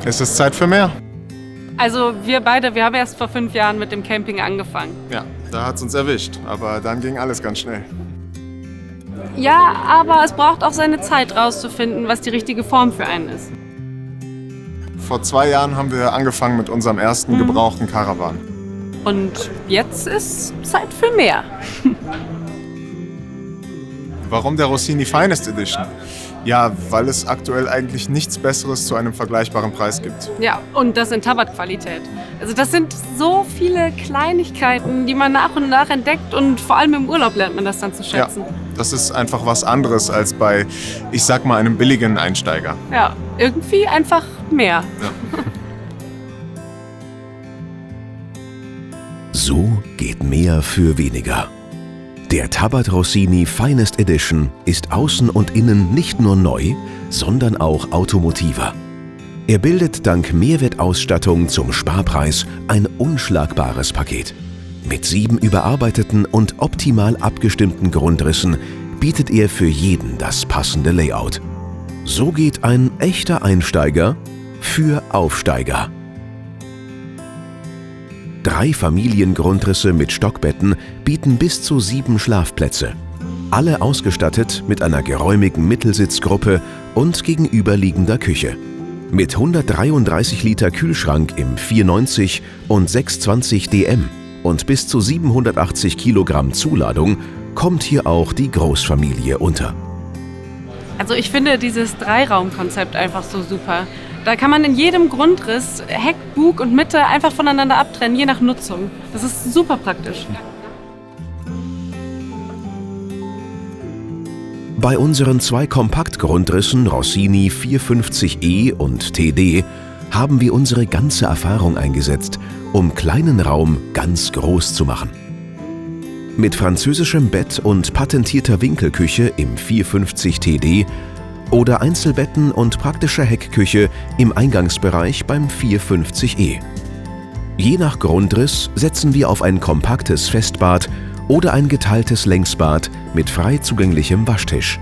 Es ist Zeit für mehr. Also wir beide, wir haben erst vor 5 Jahren mit dem Camping angefangen. Ja, da hat's uns erwischt. Aber dann ging alles ganz schnell. Ja, aber es braucht auch seine Zeit rauszufinden, was die richtige Form für einen ist. Vor 2 Jahren haben wir angefangen mit unserem ersten gebrauchten Caravan. Und jetzt ist Zeit für mehr. Warum der Rossini Finest Edition? Ja, weil es aktuell eigentlich nichts Besseres zu einem vergleichbaren Preis gibt. Ja, und das in Tabat-Qualität. Also das sind so viele Kleinigkeiten, die man nach und nach entdeckt und vor allem im Urlaub lernt man das dann zu schätzen. Ja, das ist einfach was anderes als bei, ich sag mal, einem billigen Einsteiger. Ja, irgendwie einfach mehr. Ja. So geht mehr für weniger. Der Tabat Rossini Finest Edition ist außen und innen nicht nur neu, sondern auch automotiver. Er bildet dank Mehrwertausstattung zum Sparpreis ein unschlagbares Paket. Mit 7 überarbeiteten und optimal abgestimmten Grundrissen bietet er für jeden das passende Layout. So geht ein echter Einsteiger für Aufsteiger. 3 Familiengrundrisse mit Stockbetten bieten bis zu 7 Schlafplätze. Alle ausgestattet mit einer geräumigen Mittelsitzgruppe und gegenüberliegender Küche. Mit 133 Liter Kühlschrank im 490 und 620 DM und bis zu 780 Kilogramm Zuladung kommt hier auch die Großfamilie unter. Also ich finde dieses 3-Raum-Konzept einfach so super. Da kann man in jedem Grundriss Heck, Bug und Mitte einfach voneinander abtrennen, je nach Nutzung. Das ist super praktisch. Bei unseren 2 Kompaktgrundrissen Rossini 450e und TD haben wir unsere ganze Erfahrung eingesetzt, um kleinen Raum ganz groß zu machen. Mit französischem Bett und patentierter Winkelküche im 450 TD oder Einzelbetten und praktischer Heckküche im Eingangsbereich beim 450e. Je nach Grundriss setzen wir auf ein kompaktes Festbad oder ein geteiltes Längsbad mit frei zugänglichem Waschtisch.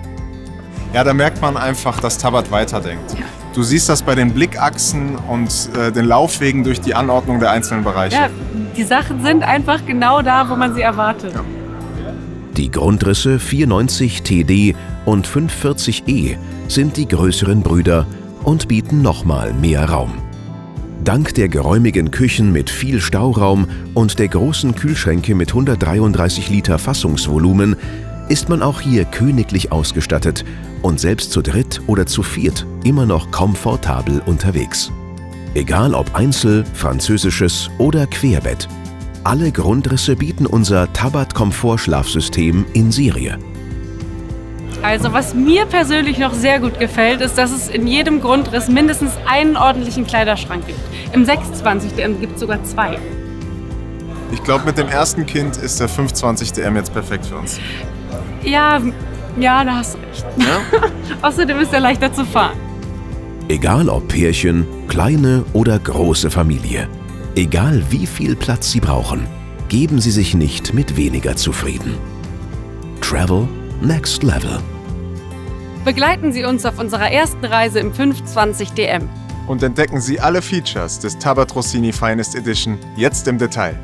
Ja, da merkt man einfach, dass Tabat weiterdenkt. Du siehst das bei den Blickachsen und den Laufwegen durch die Anordnung der einzelnen Bereiche. Ja, die Sachen sind einfach genau da, wo man sie erwartet. Ja. Die Grundrisse 490 TD und 540e sind die größeren Brüder und bieten nochmal mehr Raum. Dank der geräumigen Küchen mit viel Stauraum und der großen Kühlschränke mit 133 Liter Fassungsvolumen ist man auch hier königlich ausgestattet und selbst zu dritt oder zu viert immer noch komfortabel unterwegs. Egal ob Einzel-, französisches oder Querbett. Alle Grundrisse bieten unser Tabat Komfort-Schlafsystem in Serie. Also was mir persönlich noch sehr gut gefällt, ist, dass es in jedem Grundriss mindestens einen ordentlichen Kleiderschrank gibt. Im 620 DM gibt es sogar 2. Ich glaube, mit dem ersten Kind ist der 520 DM jetzt perfekt für uns. Ja, da hast du recht. Ja? Außerdem ist er leichter zu fahren. Egal ob Pärchen, kleine oder große Familie. Egal wie viel Platz Sie brauchen, geben Sie sich nicht mit weniger zufrieden. Travel Next Level. Begleiten Sie uns auf unserer ersten Reise im 520 DM. Und entdecken Sie alle Features des Tabat Rossini Finest Edition jetzt im Detail.